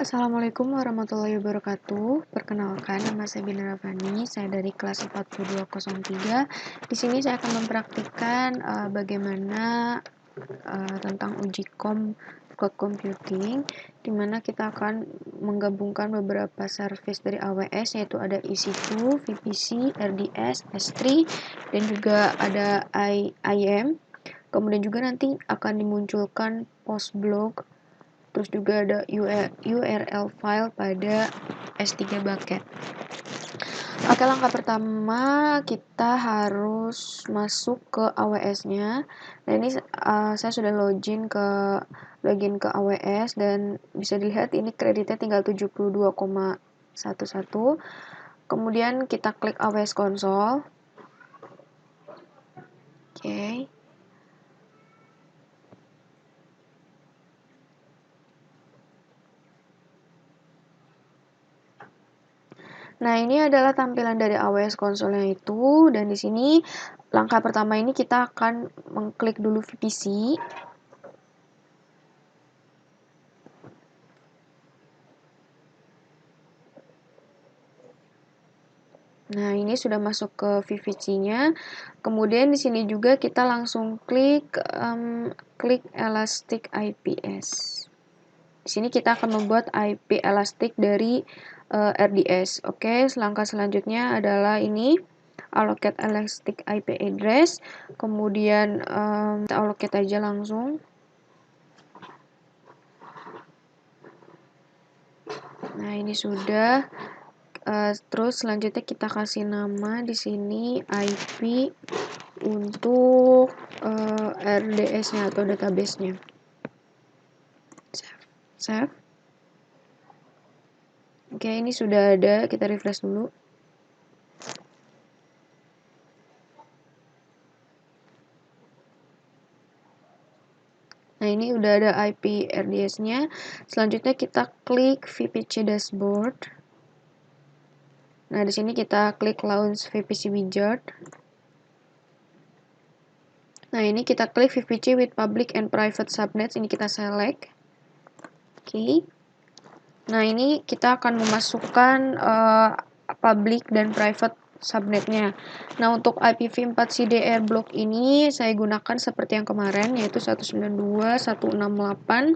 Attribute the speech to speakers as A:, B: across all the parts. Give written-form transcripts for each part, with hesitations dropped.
A: Assalamualaikum warahmatullahi wabarakatuh. Perkenalkan, nama saya Binara Fani. Saya dari kelas 4203. Di sini saya akan mempraktikkan bagaimana tentang uji cloud computing, di mana kita akan menggabungkan beberapa service dari AWS, yaitu ada EC2, VPC, RDS, S3, dan juga ada IAM. Kemudian juga nanti akan dimunculkan post blog, terus juga ada URL file pada S3 bucket. Oke, langkah pertama kita harus masuk ke AWS-nya. Nah, ini saya sudah login ke AWS dan bisa dilihat ini kreditnya tinggal 72,11. Kemudian kita klik AWS Console. Oke. Nah, ini adalah tampilan dari AWS Console-nya itu, dan di sini langkah pertama ini kita akan mengklik dulu VPC. Nah, ini sudah masuk ke VPC-nya. Kemudian di sini juga kita langsung klik Elastic IPS. Di sini kita akan membuat IP Elastic dari RDS. Oke, langkah selanjutnya adalah ini allocate Elastic IP address. Kemudian kita allocate aja langsung. Nah, ini sudah. Terus selanjutnya kita kasih nama di sini IP untuk RDS-nya atau database-nya. Save. Oke, ini sudah ada. Kita refresh dulu. Nah, ini udah ada IP RDS-nya. Selanjutnya kita klik VPC dashboard. Nah, di sini kita klik launch VPC widget. Nah, ini kita klik VPC with public and private subnets. Ini kita select. Oke. Nah, ini kita akan memasukkan public dan private subnetnya. Nah, untuk IPv4 CDR block ini saya gunakan seperti yang kemarin, yaitu 192.168,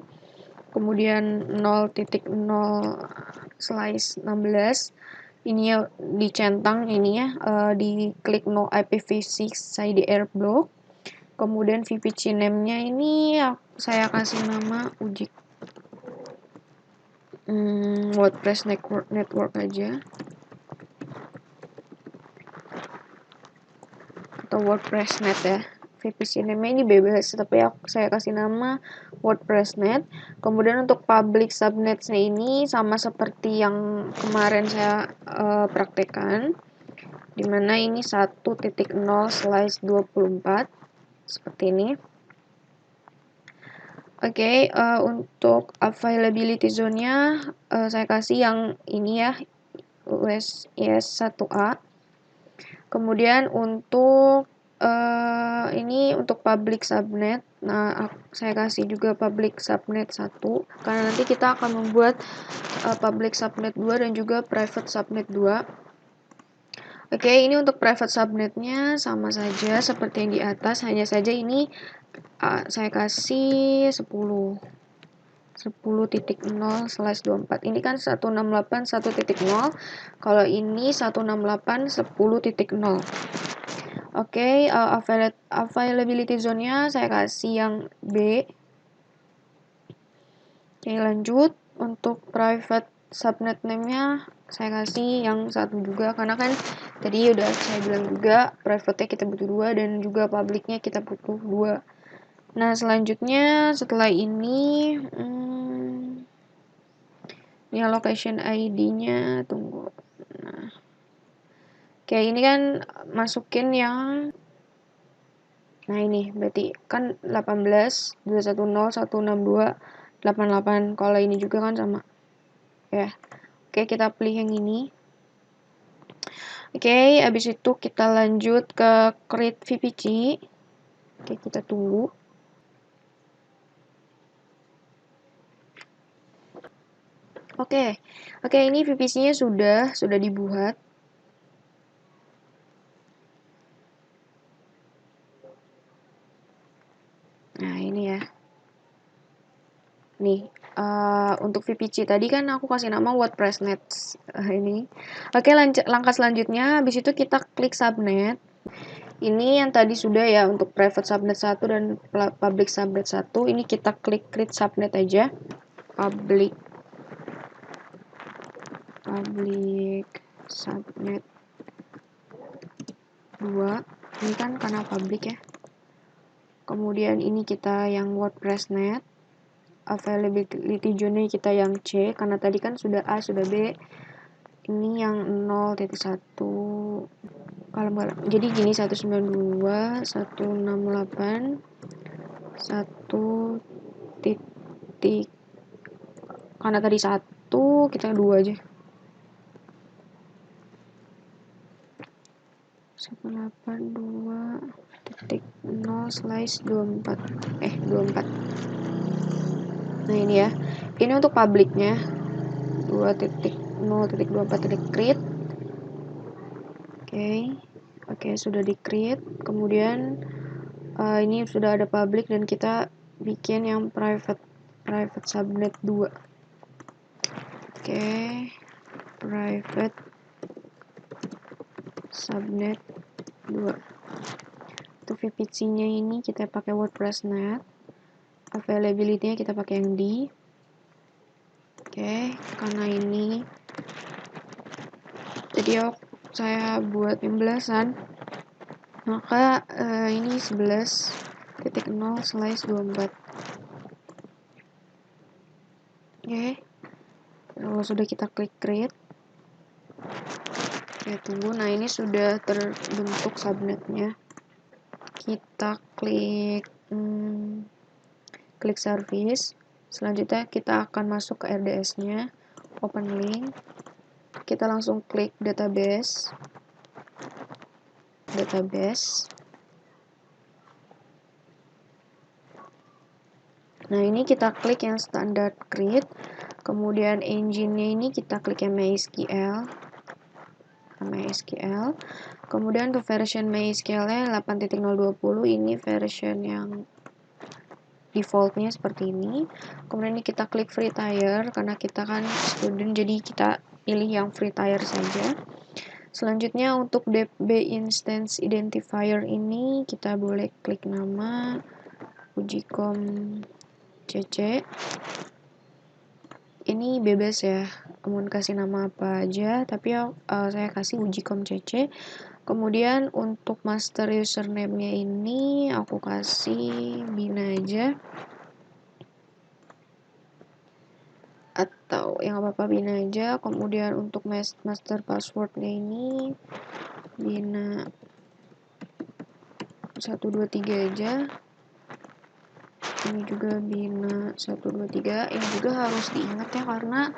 A: kemudian 0.0/16. Ini ya dicentang ini ya, diklik no IPv6 CDR block. Kemudian VPC name-nya ini saya kasih nama uji WordPress network aja, atau WordPress net ya. VPC name ini bebas, tapi saya kasih nama WordPress net. Kemudian untuk public subnetnya ini sama seperti yang kemarin saya praktekkan, dimana ini 1.0/24 seperti ini. Oke, untuk availability zone-nya saya kasih yang ini ya, US 1A. Kemudian untuk ini untuk public subnet, nah saya kasih juga public subnet 1, karena nanti kita akan membuat public subnet 2 dan juga private subnet 2. Oke, ini untuk private subnetnya sama saja seperti yang di atas, hanya saja ini saya kasih 10.0/24. Ini kan 168.1.0. Kalau ini 168.10.0. Oke, availability zone-nya saya kasih yang B. Oke, lanjut. Untuk private subnet name-nya saya kasih yang 1 juga, karena kan tadi udah saya bilang juga private-nya kita butuh 2 dan juga public-nya kita butuh 2. Nah, selanjutnya setelah ini ini location ID-nya, tunggu. Nah, oke, ini kan masukin yang, nah ini berarti kan 18.210.162.88. Kalau ini juga kan sama ya. Oke, kita pilih yang ini. Oke, habis itu kita lanjut ke create VPC. Oke, kita tunggu. Oke, oke, ini VPC-nya sudah dibuat. Nah, ini ya. Nih, untuk VPC tadi kan aku kasih nama WordPress.net ini. Oke, langkah selanjutnya, habis itu kita klik subnet. Ini yang tadi sudah ya untuk private subnet 1 dan public subnet 1. Ini kita klik create subnet aja. Public subnet 2. Ini kan karena public ya. Kemudian ini kita yang WordPress.net. Availability zone kita yang C karena tadi kan sudah A sudah B. Ini yang 0.1. Kalau jadi gini 192 168 1 titik, karena tadi 1 kita 2 aja. 182.0/24. Nah ini ya, ini untuk publiknya 2.0.24 create. Oke, sudah di create. Kemudian ini sudah ada public dan kita bikin yang private subnet 2. Oke, private subnet 2. Untuk VPC-nya ini kita pakai WordPress.net. Availability-nya kita pakai yang D. Oke, karena ini jadi saya buat yang belasan, maka ini 11.0/24. Oke, kalau sudah kita klik create, oke, tunggu. Nah, ini sudah terbentuk subnetnya. Kita klik service. Selanjutnya kita akan masuk ke RDS-nya, open link. Kita langsung klik database. Nah, ini kita klik yang standard create. Kemudian engine-nya ini kita klik yang MySQL. Kemudian untuk version MySQL-nya 8.020, ini version yang defaultnya seperti ini. Kemudian ini kita klik free tier karena kita kan student, jadi kita pilih yang free tier saja. Selanjutnya untuk DB instance identifier ini kita boleh klik nama Ujicom CC. Ini bebas ya, mau kasih nama apa aja, tapi saya kasih Ujicom CC. Kemudian untuk master username-nya ini aku kasih Bina aja, atau yang apa-apa Bina aja. Kemudian untuk master password-nya ini Bina 123 aja. Ini juga Bina 123. Ini juga harus diingat ya, karena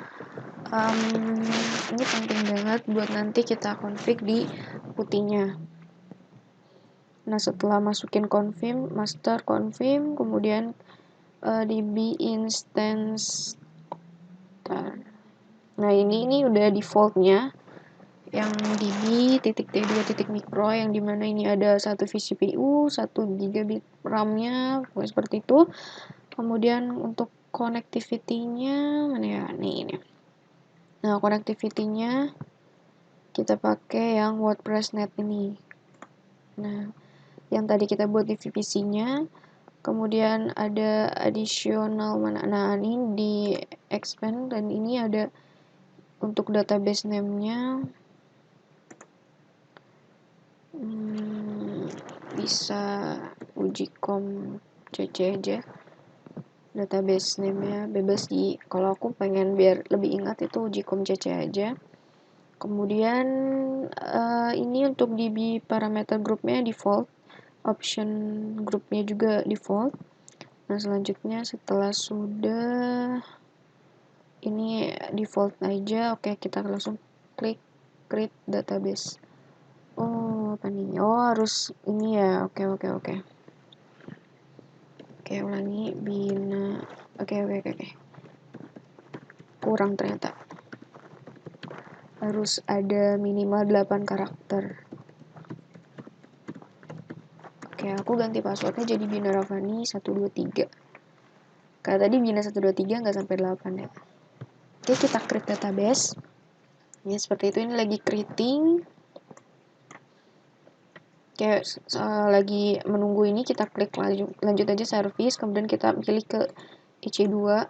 A: ini penting banget buat nanti kita config di putihnya. Nah, setelah masukin confirm, master confirm, kemudian db instance. Nah, ini udah defaultnya yang db.t2.micro, yang dimana ini ada 1 vCPU, 1 GB RAM-nya, seperti itu. Kemudian untuk connectivity-nya mana ya? Ini. Nah, connectivity-nya kita pakai yang WordPress.net ini. Nah, yang tadi kita buat di VPC-nya, kemudian ada additional mana? Nah, ini di expand, dan ini ada untuk database name-nya. Bisa Ujicom CC aja. Database name-nya bebas kalau aku pengen biar lebih ingat itu Ujicom CC aja. Kemudian ini untuk DB parameter grupnya default, option grupnya juga default. Nah, selanjutnya setelah sudah ini default aja, oke, kita langsung klik create database. Oh, apa nih? Oh, harus ini ya. Oke. Oke, ulangi Bina. Oke. kurang ternyata. Harus ada minimal 8 karakter. Oke, aku ganti passwordnya jadi Binaravani 123. Karena tadi Bina 123 nggak sampai 8 ya. Oke, kita create database. Ya, seperti itu. Ini lagi creating. Kayak lagi menunggu ini, kita klik lanjut aja service, kemudian kita pilih ke EC2.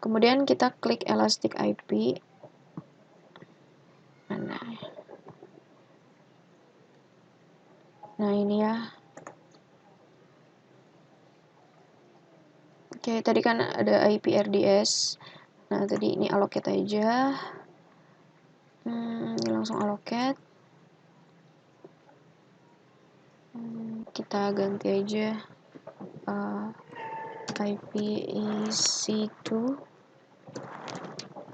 A: Kemudian kita klik Elastic IP. Nah, ini ya. Oke, tadi kan ada IP RDS. Nah, tadi ini allocate aja. Ini langsung allocate. Kita ganti aja IP EC2.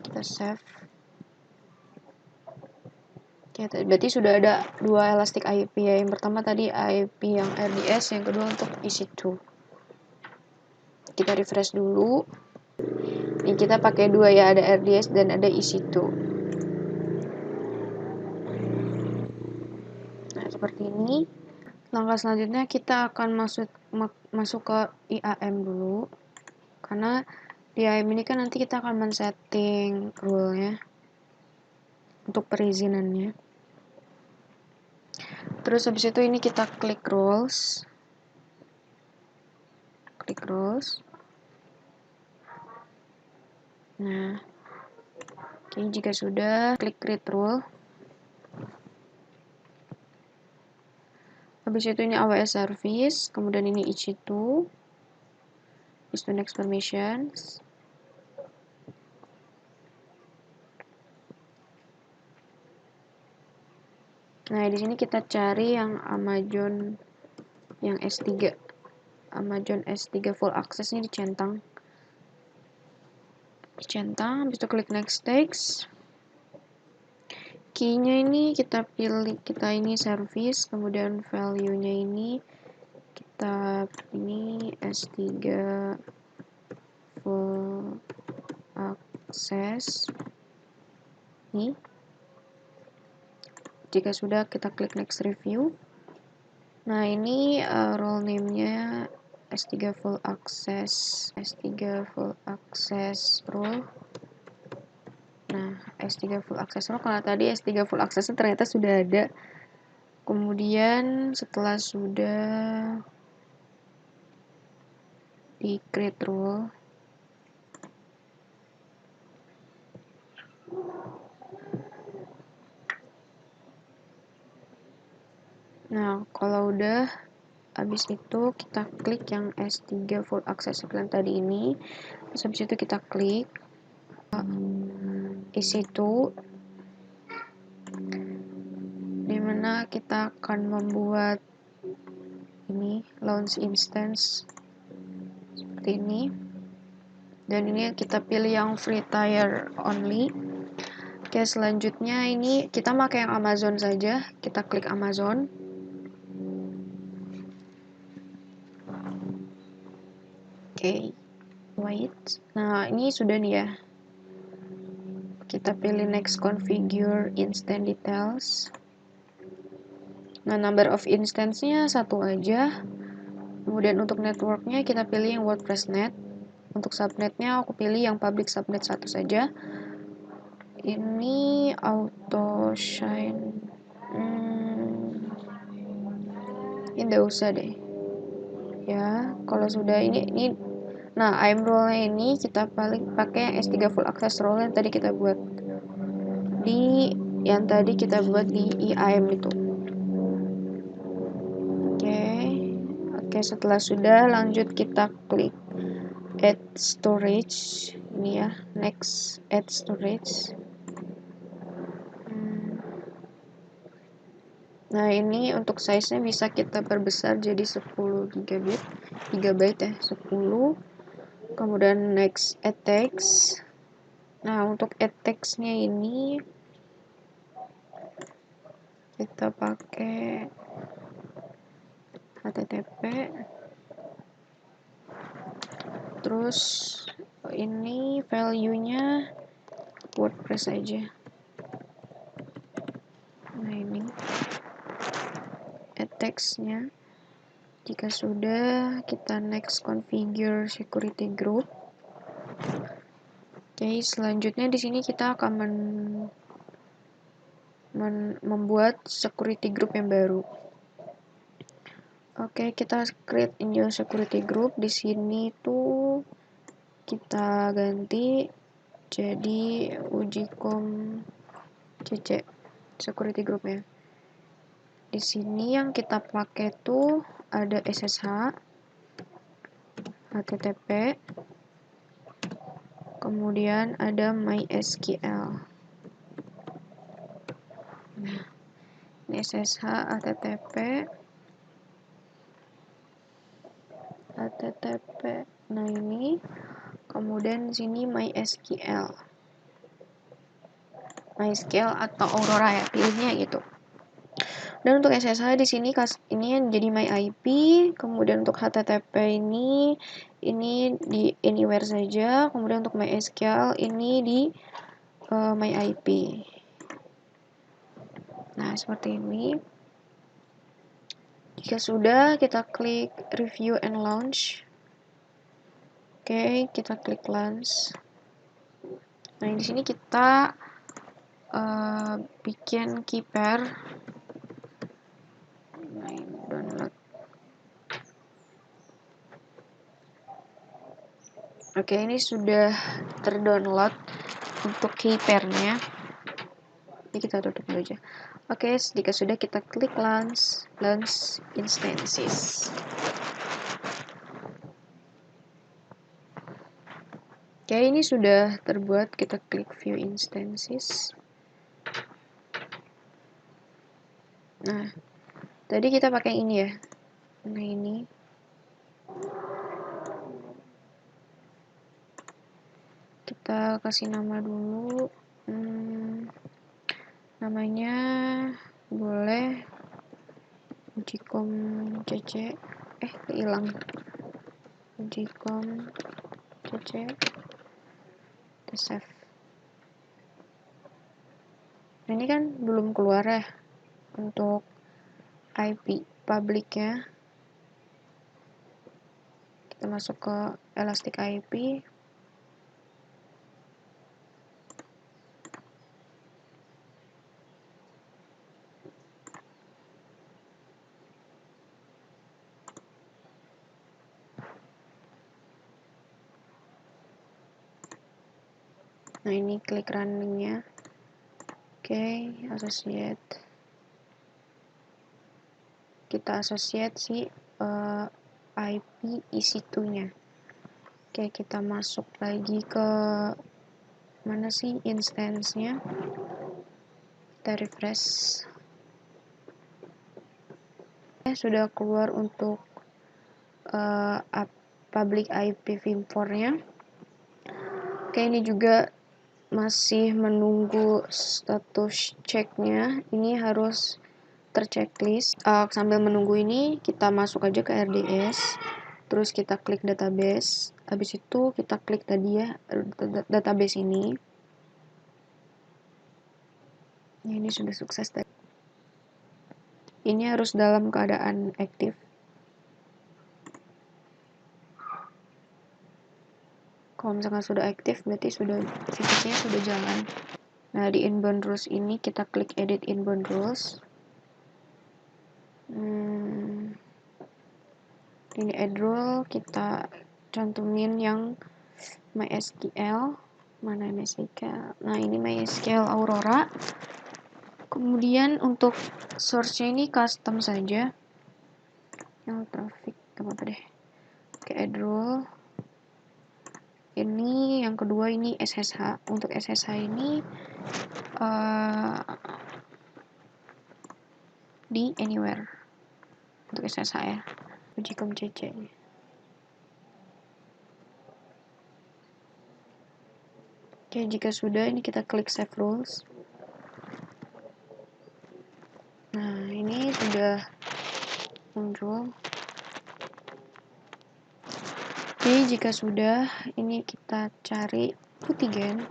A: Kita save. Oke, berarti sudah ada 2 elastic IP ya. Yang pertama tadi IP yang RDS, yang kedua untuk EC2. Kita refresh dulu. Ini kita pakai 2 ya, ada RDS dan ada EC2. Nah, seperti ini. Langkah selanjutnya kita akan masuk ke IAM dulu. Karena di IAM ini kan nanti kita akan men-setting rule-nya untuk perizinannya. Terus habis itu ini kita klik rules. Klik rules. Nah, oke, jika sudah, klik create rule. Habis itu ini AWS service, kemudian ini EC2, is to next permissions. Nah, di sini kita cari yang Amazon yang S3. Amazon S3 full access ini dicentang. Habis itu klik next text. Key-nya ini kita pilih, kita ini service, kemudian value-nya ini kita ini S3 full access. Nih. Jika sudah, kita klik next review. Nah, ini role name-nya S3 full access, S3 full access role. Nah, S3 full access role, karena tadi S3 full access ternyata sudah ada. Kemudian setelah sudah di create role, nah kalau udah habis itu kita klik yang S3 full access yang tadi ini. Terus habis itu kita klik EC2, dimana kita akan membuat ini launch instance seperti ini, dan ini kita pilih yang free tier only. Oke, selanjutnya ini kita pakai yang Amazon saja, kita klik Amazon. Oke, wait. Nah, ini sudah nih ya. Kita pilih next configure instance details. Nah, number of instance-nya 1 aja. Kemudian untuk networknya kita pilih yang WordPress net. Untuk subnetnya aku pilih yang public subnet 1 saja. Ini auto shine. Ini nggak usah deh. Ya, kalau sudah ini. Nah, IAM role-nya ini kita pakai yang S3 full access role yang tadi kita buat di IAM itu. Oke, setelah sudah, lanjut kita klik add storage. Ini ya, next add storage. Nah, ini untuk size-nya bisa kita perbesar jadi 10 GB ya, 10. Kemudian next add text. Nah, untuk add text-nya ini kita pakai HTTP. Terus ini value-nya WordPress aja. Nah, ini add text-nya. Jika sudah, kita next configure security group. Oke, selanjutnya di sini kita akan membuat security group yang baru. Oke, kita create a new security group. Di sini tuh kita ganti jadi Ujicom CC security group ya. Di sini yang kita pakai tuh ada SSH, HTTP, kemudian ada MySQL. Nah, ini SSH, HTTP. Nah, ini kemudian sini MySQL atau Aurora ya, pilihnya gitu. Dan untuk SSH di sini ini yang jadi MyIP, kemudian untuk HTTP ini di anywhere saja, kemudian untuk MySQL ini di MyIP. Nah, seperti ini. Jika sudah, kita klik review and launch. Oke, kita klik launch. Nah, di sini kita bikin key pair. Nah, ini download. Oke, ini sudah terdownload untuk key pair-nya. Ini kita tutup dulu aja. Oke, jika sudah, kita klik launch instances. Oke, ini sudah terbuat. Kita klik view instances. Nah, tadi kita pakai ini ya. Nah, ini. Kita kasih nama dulu. Namanya boleh Ujicom CC. Hilang. Ujicom CC. Save. Nah, ini kan belum keluar ya untuk IP publiknya. Kita masuk ke Elastic IP. Nah, ini klik running-nya. Oke, associate. Kita associate si IP EC2-nya. Oke, kita masuk lagi ke mana sih instance-nya. Kita refresh. Sudah keluar untuk public IP vim4-nya. Oke, ini juga masih menunggu status check-nya. Ini harus terchecklist. Sambil menunggu ini, kita masuk aja ke RDS. Terus kita klik database. Habis itu kita klik tadi ya, database ini. Ini sudah sukses tadi. Ini harus dalam keadaan aktif. Kalau misalkan sudah aktif, berarti fiturnya sudah jalan. Nah, di inbound rules ini kita klik edit inbound rules. Ini add rule, kita cantumin yang MySQL. Mana MySQL? Nah, ini MySQL Aurora. Kemudian untuk source-nya ini custom saja. Yang traffic, apa deh. Oke, add rule. Ini yang kedua ini SSH. Untuk SSH ini di anywhere. Untuk SSH ya. Ujicom CC. Oke, jika sudah ini kita klik save rules. Nah, ini sudah muncul. Oke, jika sudah, ini kita cari putigen.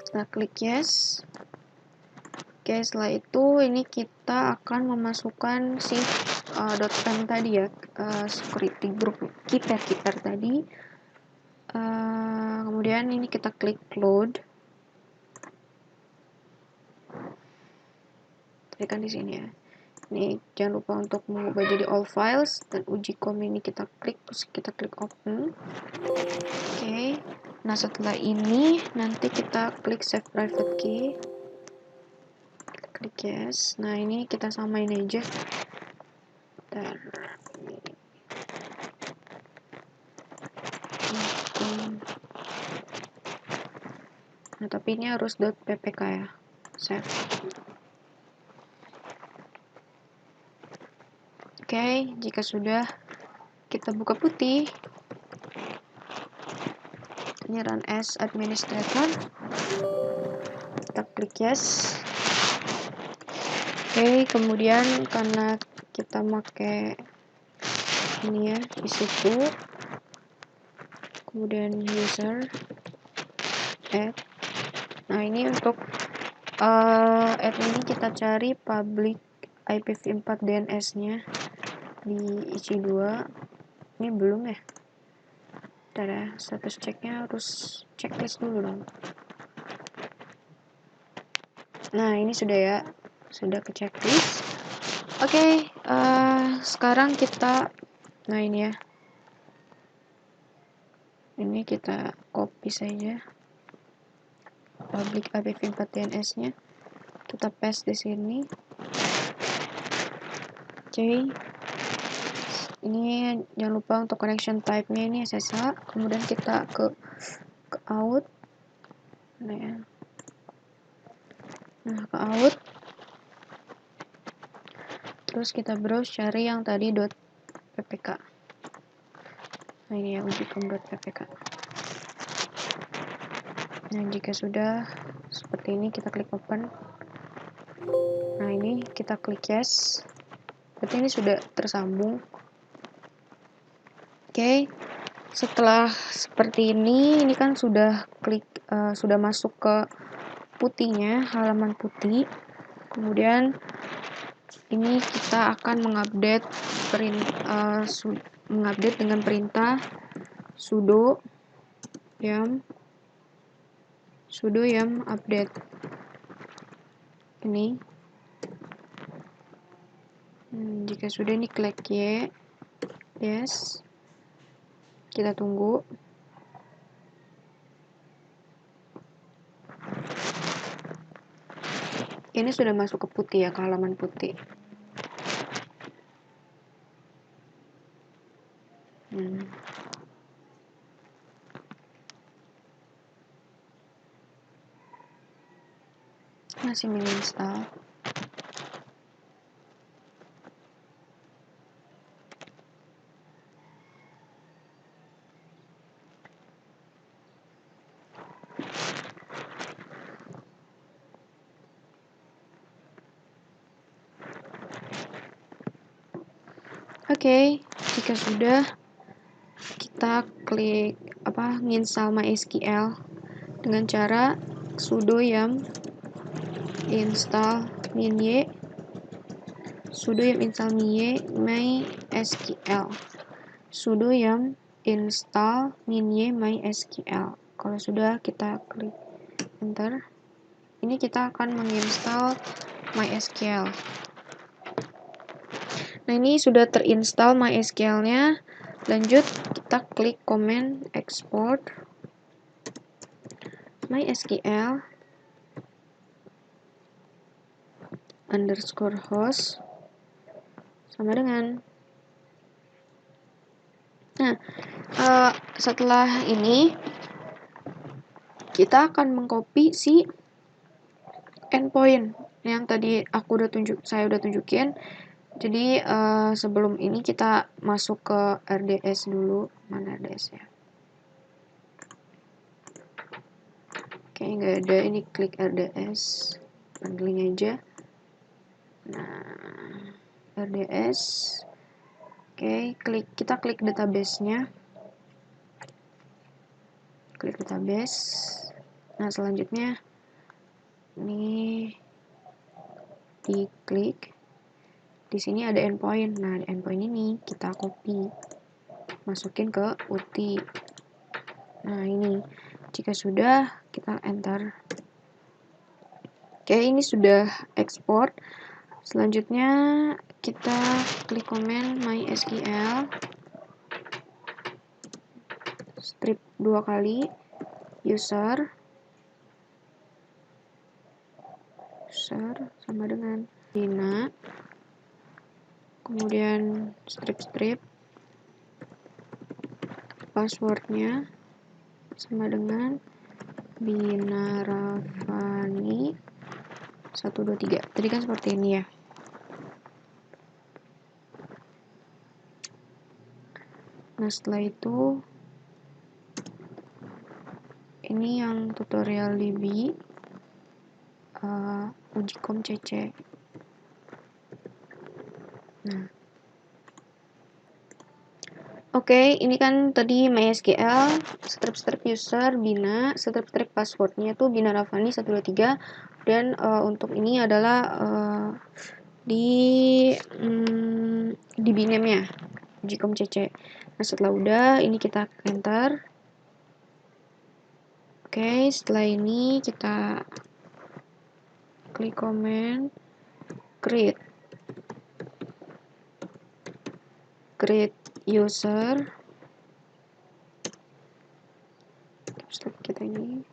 A: Kita klik yes. Oke, setelah itu ini kita akan memasukkan si .pem tadi ya, security group keeper tadi. Kemudian ini kita klik load. Tekan di sini ya. Ini jangan lupa untuk mengubah jadi all files, dan uji com ini kita klik, terus kita klik open. Oke. Nah, setelah ini nanti kita klik save private key. Kita klik yes. Nah, ini kita samain aja. Bentar. Nah, tapi ini harus .ppk ya. Save. Oke, jika sudah, kita buka putih. Ini run as administrator. Kita klik yes. Oke, kemudian karena kita pakai ini ya, isi2, kemudian user add. Nah, ini untuk add ini kita cari public IPv4 DNS-nya di isi2. Ini belum ya. Bentar ya, status ceknya harus checklist dulu dong. Nah, ini sudah ya, sudah ke checklist. Oke, sekarang kita, nah ini ya, ini kita copy saja public IPv4 DNS-nya, kita paste di sini. Oke, ini jangan lupa untuk connection type-nya ini SSH. Kemudian kita ke out. Nah, ya. Nah, ke out. Terus kita browse cari yang tadi .ppk. Nah, ini ya, uji.ppk. Nah, jika sudah seperti ini, kita klik open. Nah, ini kita klik yes. Berarti ini sudah tersambung. Oke, setelah seperti ini kan sudah sudah masuk ke putihnya, halaman putih. Kemudian ini kita akan mengupdate dengan perintah sudo yum update. Ini jika sudah, ini klik yes, kita tunggu. Ini sudah masuk ke putih ya, ke halaman putih. Masih menginstal. Oke, jika sudah, kita klik nginstal MySQL dengan cara sudo yum install min sudo yum install MySQL, sudo yum install MySQL. Kalau sudah, kita klik enter. Ini kita akan menginstal MySQL. Nah, ini sudah terinstall MySQL-nya. Lanjut, kita klik command export MySQL _host sama dengan. Nah, setelah ini kita akan mengcopy si endpoint yang tadi saya udah tunjukin. Jadi sebelum ini kita masuk ke RDS dulu. Mana RDS ya? Oke, nggak ada. Ini klik RDS, handling aja. Nah, RDS. Oke, kita klik database-nya. Klik database. Nah, selanjutnya ini diklik. Di sini ada endpoint. Nah, endpoint ini kita copy, masukin ke UTI. Nah, ini jika sudah, kita enter. Oke, ini sudah ekspor. Selanjutnya kita klik command MySQL, strip 2 kali, user sama dengan Bina, kemudian strip passwordnya sama dengan Binaravani 123. Tadi kan seperti ini ya. Nah, setelah itu ini yang tutorial DB ujikom CC. Nah, oke, ini kan tadi MySQL, strip user, Bina, strip passwordnya itu Binaravani 123, dan untuk ini adalah di name-nya, ujikom CC. Nah, setelah udah, ini kita enter. Oke, setelah ini kita klik command create user. Step kita ini,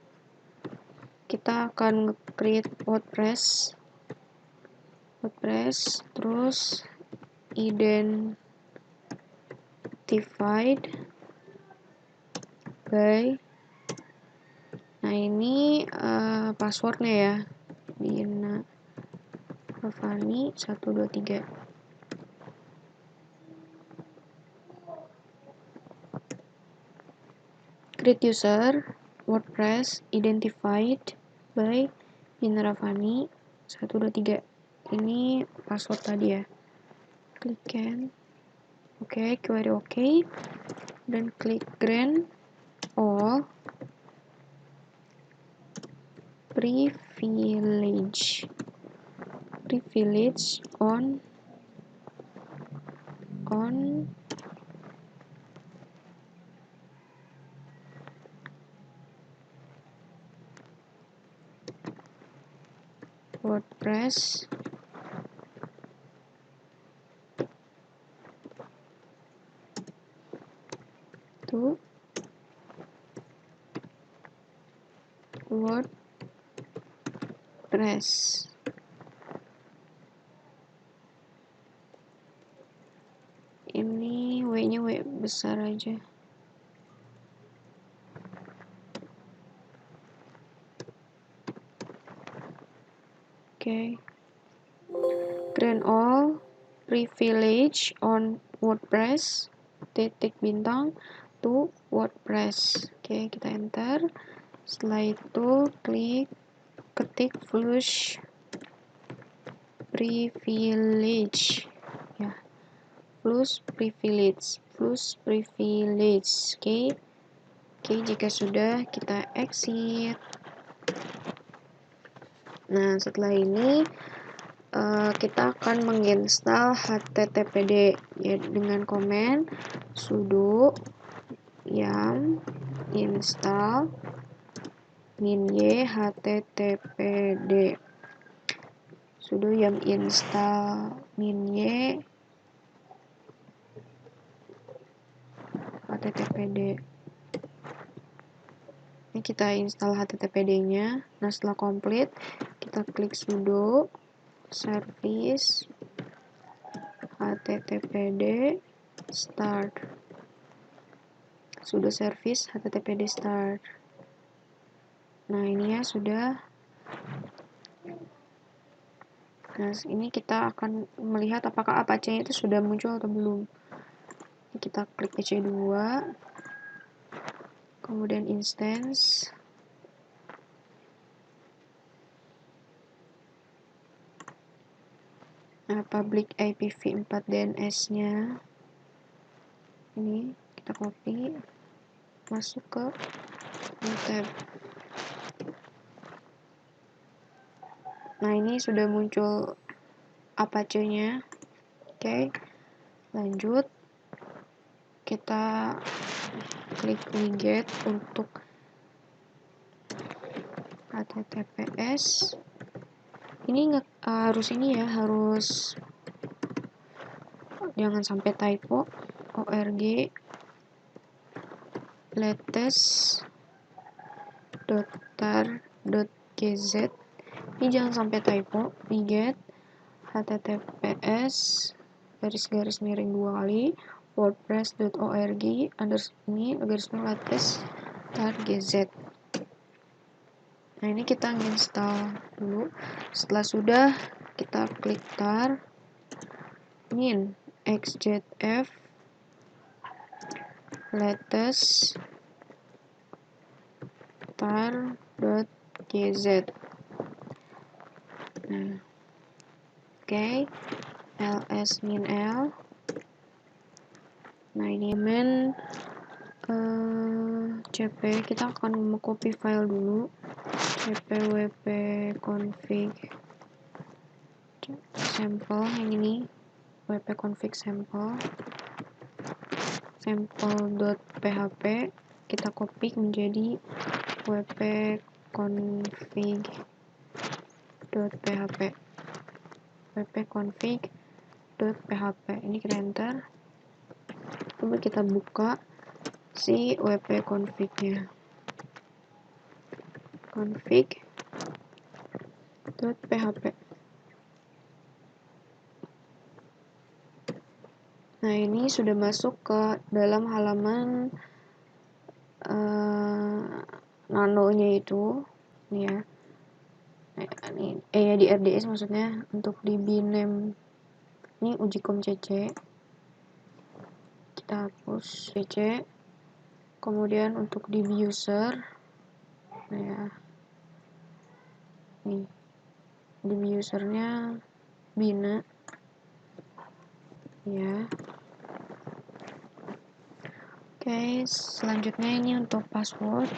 A: kita akan create WordPress, terus identified by, nah ini passwordnya ya, Binaravani 123. Create user WordPress identified by Binaravani 123. Ini password tadi ya. Klik can. Oke, query oke. Dan klik grant all privilege on WordPress to WordPress. Ini W-nya W besar aja. Oke. Grant all privilege on WordPress .. to WordPress. Oke, kita enter. Setelah itu ketik flush privilege ya, plus privilege. Oke, jika sudah, kita exit. Nah, setelah ini kita akan menginstal httpd ya, dengan komen sudo yum install -y httpd, sudo yum install -y httpd. Ini kita install httpd-nya. Nah, setelah komplit, kita klik sudo service httpd start. Sudo service httpd start. Nah, ini ya sudah. Nah, ini kita akan melihat apakah Apache itu sudah muncul atau belum. Kita klik PC2, kemudian instance. public IPv4 DNS-nya. Ini kita copy, masuk ke new tab. Nah, ini sudah muncul Apache-nya. Oke, lanjut. Kita klik widget untuk HTTPS. Ini harus jangan sampai typo. org latest.tar.gz. Ini jangan sampai typo. Widget https garis miring 2 kali wordpress.org latest.gz. Nah, ini kita install dulu. Setelah sudah, kita klik tar min xzf latest tar.gz. Nah, oke, ls-l. Nah, ini cp, kita akan mengcopy file dulu. cp/wp config sample, yang ini wp config sample.php, kita copy menjadi wp config.php. Ini kita enter. Coba kita buka si wp config-nya. config.php. Nah, ini sudah masuk ke dalam halaman nano-nya itu, nih ya. Di RDS maksudnya. Untuk di biname ini ujicom cc, kita hapus cc. Kemudian untuk di user, nah ya, nih di usernya bina ya. Oke, selanjutnya ini untuk password.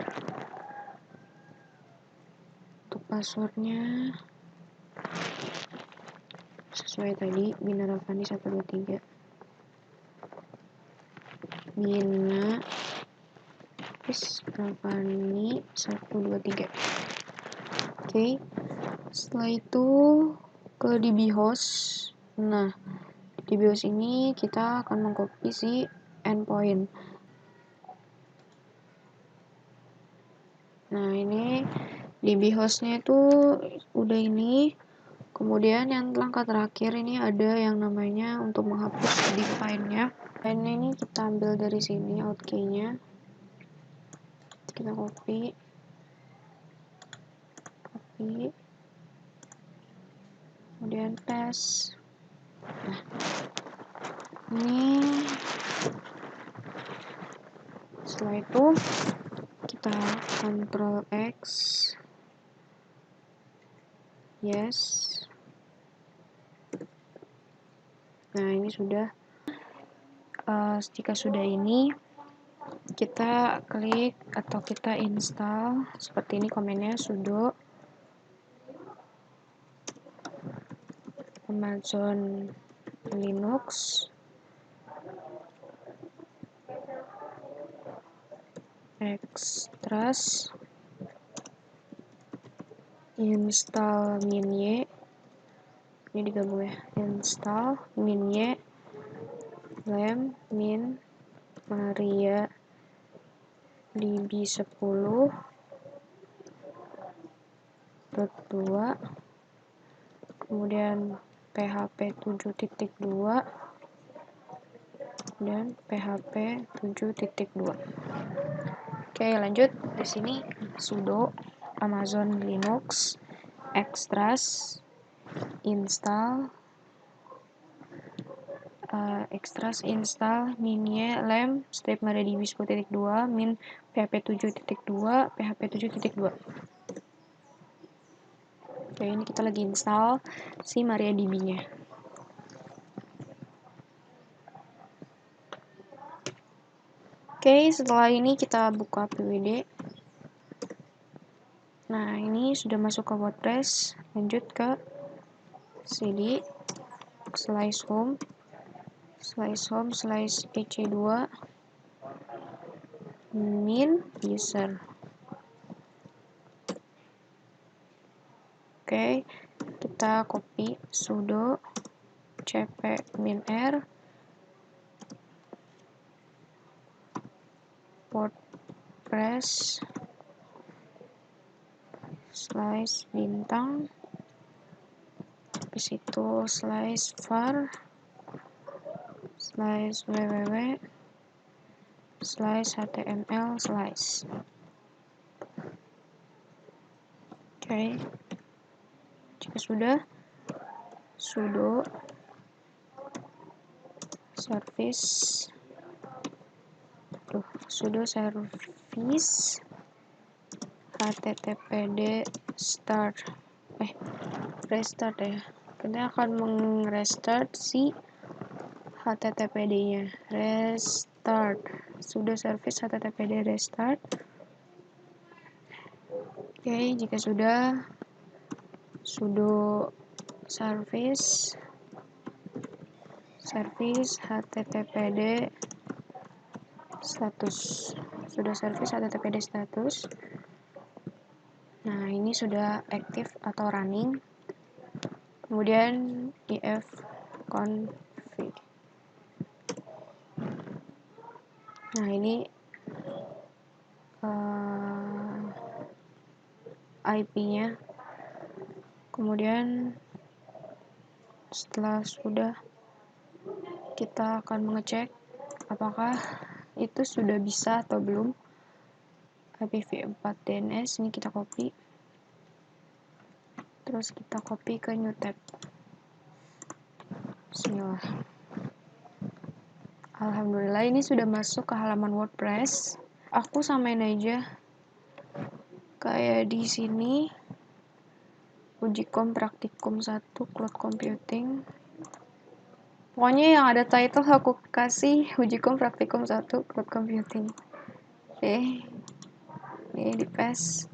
A: Untuk passwordnya sesuai tadi, Bina Ravani 123. Bina Ravani 123. Oke. Setelah itu ke dbhost. Nah, di dbhost ini kita akan mengcopy si endpoint. Nah, ini dbhost-nya itu udah ini. Kemudian yang langkah terakhir ini ada yang namanya untuk menghapus define-nya. Dan ini kita ambil dari sini outkey-nya. Kita copy. Kemudian paste. Nah, ini setelah itu kita Ctrl X, yes. Nah, ini sudah. Jika sudah ini, kita klik atau kita install seperti ini. Komennya sudo Amazon Linux extras install min-y. Ini digabung ya, install min-y lem min maria db10.2, kemudian php 7.2 dan php 7.2. Oke, lanjut. Di sini sudo Amazon Linux extras install min-y lem strip mariadb 10.2 min php 7.2 php 7.2. Oke, ini kita lagi install si MariaDB-nya. Oke, setelah ini kita buka PWD. Nah, ini sudah masuk ke WordPress. Lanjut ke CD, slice home, slash ec2, min user. Oke, kita copy sudo cp min-r WordPress slash bintang, habis itu slash var slash www slash html slash. Oke, jika sudah, sudo service httpd restart ya. Kita akan restart si httpd-nya. Restart. Sudo service httpd restart. Oke, jika sudah, sudo service httpd status. Sudah service httpd status. Nah, ini sudah aktif atau running. Kemudian ifconfig. Nah, ini IP-nya. Kemudian setelah sudah, kita akan mengecek apakah itu sudah bisa atau belum. IPv4 DNS ini kita copy, terus kita copy ke new tab. Bismillah. Alhamdulillah, ini sudah masuk ke halaman WordPress. Aku samain aja kayak di sini, Ujikom Praktikum 1 Cloud Computing. Pokoknya yang ada title aku kasih Ujikom Praktikum 1 Cloud Computing. Oke, ini di paste.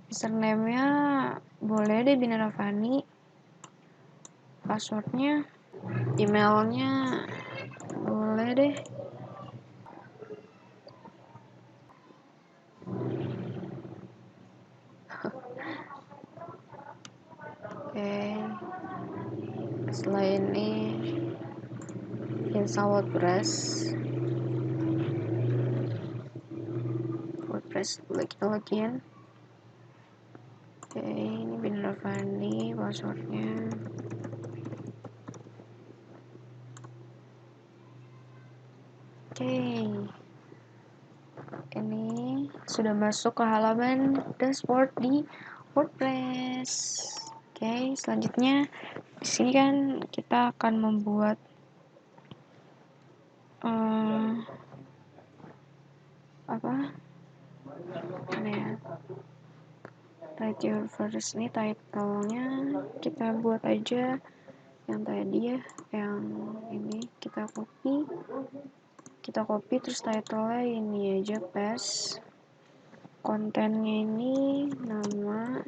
A: Username-nya boleh deh Binaravani. Passwordnya, emailnya boleh deh. Oke, setelah ini install WordPress login. Oke, ini Binaravani passwordnya. Oke, ini sudah masuk ke halaman dashboard di WordPress. Oke, selanjutnya di sini kan kita akan membuat ini ya, write your first. Ini title-nya kita buat aja yang tadi ya, yang ini kita copy terus title-nya ini aja, paste. Kontennya ini nama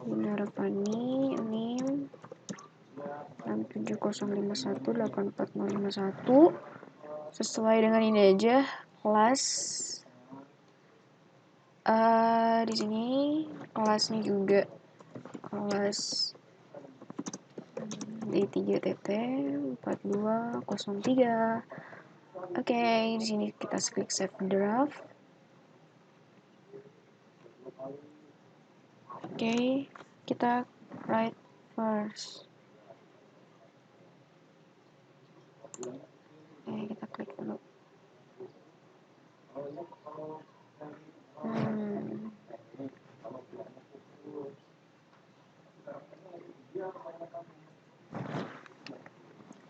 A: Binaravani, NIM 670518451, sesuai dengan ini aja. Kelas di sini kelasnya juga kelas D3TT 4203. Oke, di sini kita klik save draft. Oke, kita write first. Oke, kita klik dulu.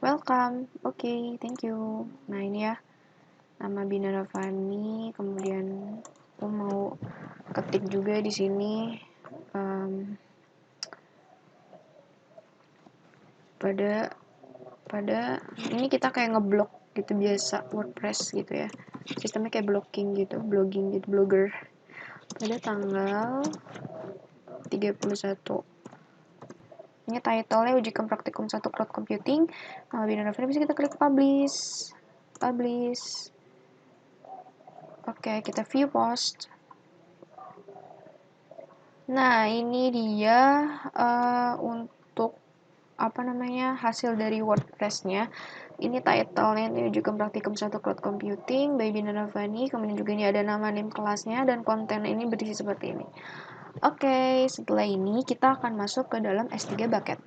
A: Welcome. Oke, thank you. Nah, ini ya nama Binaravani. Kemudian aku mau ketik juga di sini pada ini kita kayak ngeblok gitu, biasa WordPress gitu ya. Sistemnya kayak blogging gitu, blogger. Pada tanggal 31. Ini title-nya ujikan praktikum 1 cloud computing. Nah, Bina bisa kita klik publish. Oke, kita view post. Nah, ini dia untuk hasil dari WordPress-nya. Ini title-nya, ini ujikan praktikum 1 cloud computing by Bina Ravani. Kemudian juga ini ada nama name kelasnya dan konten ini berisi seperti ini. Oke, setelah ini kita akan masuk ke dalam S3 bucket.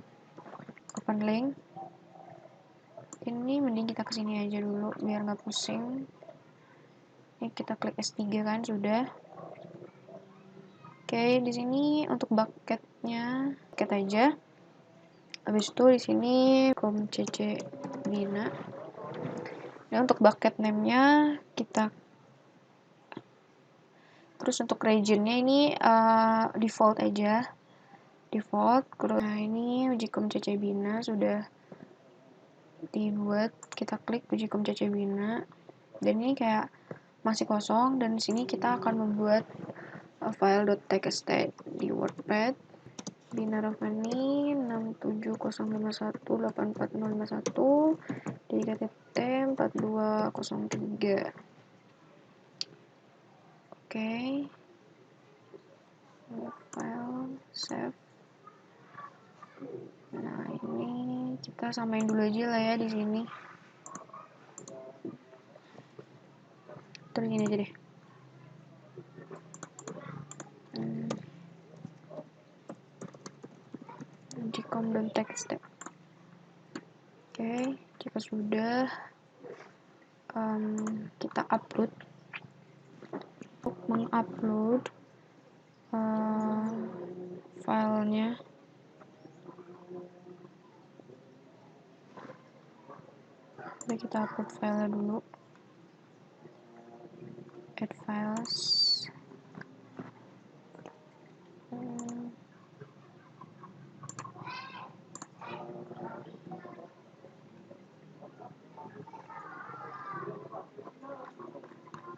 A: Open link. Ini mending kita kesini aja dulu biar nggak pusing. Ini kita klik S3 kan sudah. Oke, di sini untuk bucketnya bucket aja. Habis itu di sini CC Bina. Nah, untuk bucket name-nya kita, terus untuk region-nya ini default aja. Nah, ini ujikom CC Bina sudah dibuat. Kita klik ujikom CC Bina. Dan ini kayak masih kosong, dan di sini kita akan membuat file.txt di WordPad. Bina Ravani 670518451 di KTT 4203. Oke. File save. Nah, ini kita samain dulu aja lah ya di sini. Terus ini aja deh. Ujikom.txt. Oke, jika sudah kita upload. Untuk mengupload filenya, kita upload filenya dulu. Add files.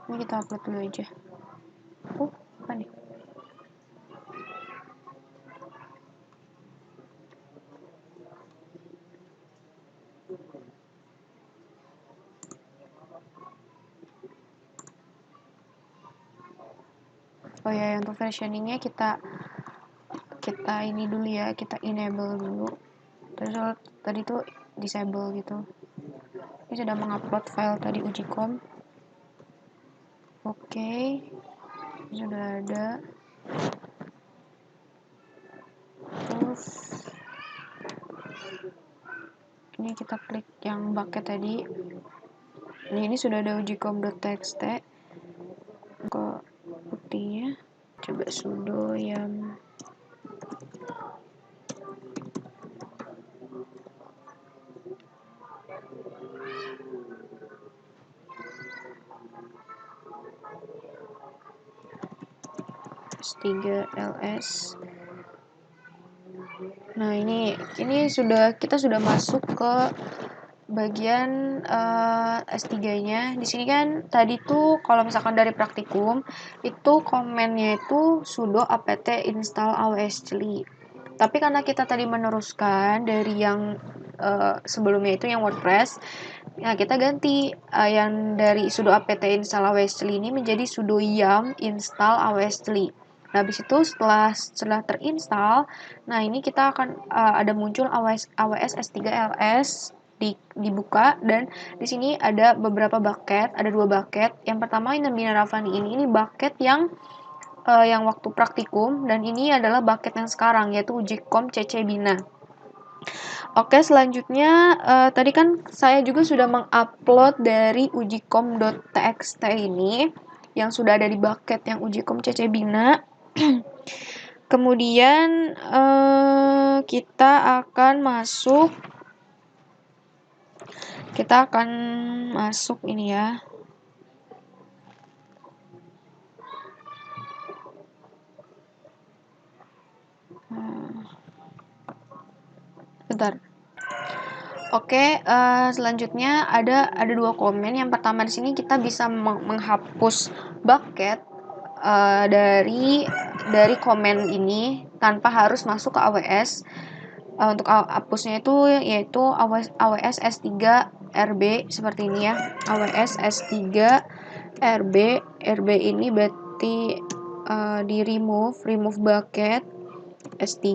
A: Ini kita upload dulu aja. Apa nih? Oh ya, untuk versioningnya kita ini dulu ya, kita enable dulu. Terus tadi tuh disable gitu. Ini sudah mengupload file tadi ujikom. Oke, sudah ada. Terus ini kita klik yang bucket tadi. Ini sudah ada ujikom.txt. Ke putihnya, coba sudo yum S3ls. Nah, ini kita sudah masuk ke bagian S3-nya. Di sini kan tadi tuh kalau misalkan dari praktikum itu komennya itu sudo apt install awsli. Tapi karena kita tadi meneruskan dari yang sebelumnya itu yang WordPress, nah kita ganti yang dari sudo apt install awsli ini menjadi sudo yum install awsli. Nah, habis itu setelah terinstall, nah ini kita akan ada muncul AWS S3ls dibuka, dan di sini ada beberapa bucket, ada 2 bucket. Yang pertama ini Bina Ravani ini bucket yang waktu praktikum, dan ini adalah bucket yang sekarang yaitu ujikom CC Bina. Oke, selanjutnya tadi kan saya juga sudah mengupload dari ujikom.txt ini yang sudah ada di bucket yang ujikom CC Bina. Kemudian kita akan masuk ini ya. Bentar. Oke, selanjutnya ada 2 komen. Yang pertama di sini kita bisa menghapus bucket dari komen ini tanpa harus masuk ke AWS. Untuk hapusnya itu yaitu AWS S3 RB seperti ini ya. AWS S3 RB ini berarti di remove bucket S3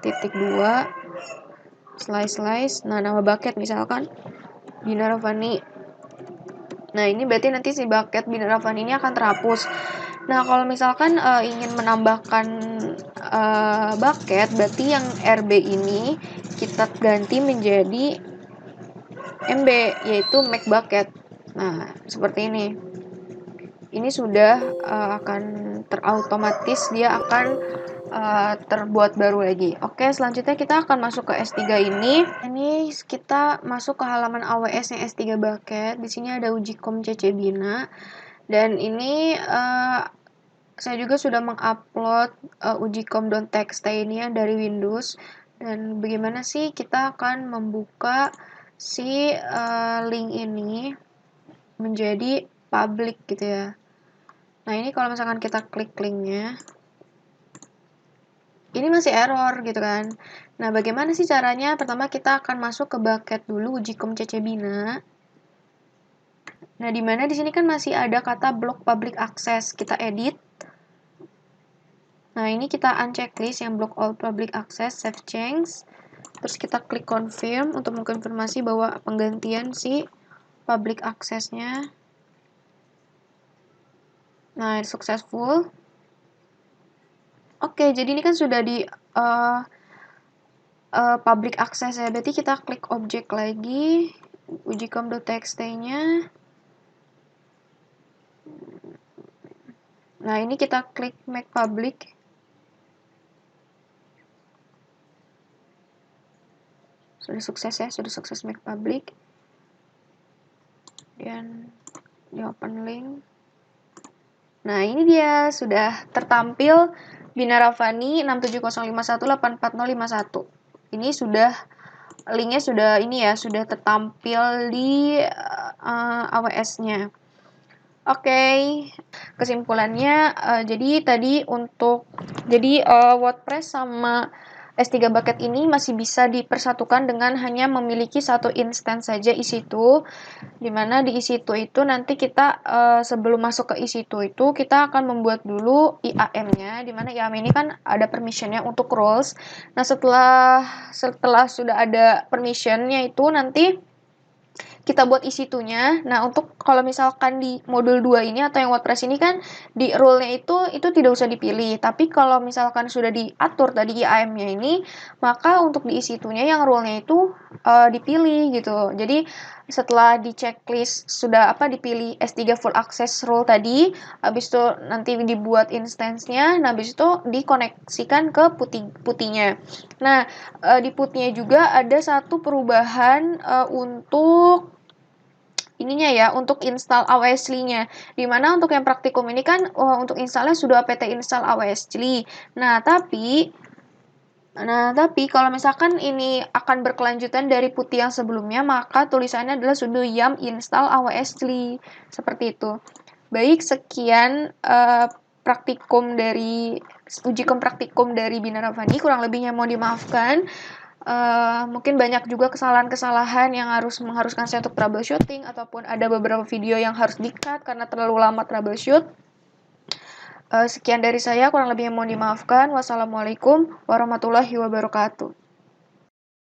A: titik 2 slice. Nah, nama bucket misalkan Bina Ravani. Nah, ini berarti nanti si bucket Bina Ravani ini akan terhapus. Nah, kalau misalkan ingin menambahkan bucket, berarti yang RB ini kita ganti menjadi MB, yaitu make bucket. Nah, seperti ini. Ini sudah akan terotomatis, dia akan terbuat baru lagi. Oke, selanjutnya kita akan masuk ke S3 ini. Ini kita masuk ke halaman AWS yang S3 bucket. Di sini ada ujikom CC Bina. Dan ini saya juga sudah mengupload ujikom.txt ini ya dari Windows. Dan bagaimana sih kita akan membuka si link ini menjadi public gitu ya. Nah, ini kalau misalkan kita klik linknya, ini masih error gitu kan. Nah, bagaimana sih caranya? Pertama kita akan masuk ke bucket dulu ujikom CC Bina. Nah, di mana di sini kan masih ada kata block public access. Kita edit. Nah, ini kita unchecklist yang block all public access, save change. Terus kita klik confirm untuk mengkonfirmasi bahwa penggantian si public access-nya. Nah, successful. Oke, jadi ini kan sudah di public access ya. Berarti kita klik objek lagi, ujikom.txt-nya. Nah, ini kita klik make public. Sudah sukses ya, sudah sukses make public. Dan di open link. Nah, ini dia sudah tertampil Bina Ravani 67051844051. Ini sudah linknya sudah ini ya, sudah tertampil di AWS-nya. Oke, kesimpulannya jadi tadi WordPress sama S3 bucket ini masih bisa dipersatukan dengan hanya memiliki satu instance saja EC2, dimana di EC2 itu nanti kita sebelum masuk ke EC2 itu kita akan membuat dulu IAM-nya, dimana IAM ini kan ada permission-nya untuk roles. Nah, setelah sudah ada permission-nya itu nanti kita buat EC2-nya. Nah, untuk kalau misalkan di modul 2 ini atau yang WordPress ini kan di role-nya itu tidak usah dipilih. Tapi kalau misalkan sudah diatur tadi IAM-nya ini, maka untuk di EC2-nya yang role-nya itu dipilih gitu. Jadi setelah di checklist sudah dipilih S3 full access role tadi, habis itu nanti dibuat instance-nya, nah habis itu dikoneksikan ke putihnya. Nah, di putihnya juga ada satu perubahan untuk ininya ya, untuk install AWSLI-nya. Dimana untuk yang praktikum ini kan untuk installnya sudah apt install AWSLI. Nah, tapi kalau misalkan ini akan berkelanjutan dari putih yang sebelumnya, maka tulisannya adalah sudo yum install AWSLI. Seperti itu. Baik, sekian ujikom praktikum dari Bina Ravani. Kurang lebihnya mohon dimaafkan. Mungkin banyak juga kesalahan-kesalahan yang mengharuskan saya untuk troubleshooting, ataupun ada beberapa video yang harus di-cut karena terlalu lama troubleshoot. Sekian dari saya, kurang lebihnya mohon dimaafkan. Wassalamualaikum warahmatullahi wabarakatuh.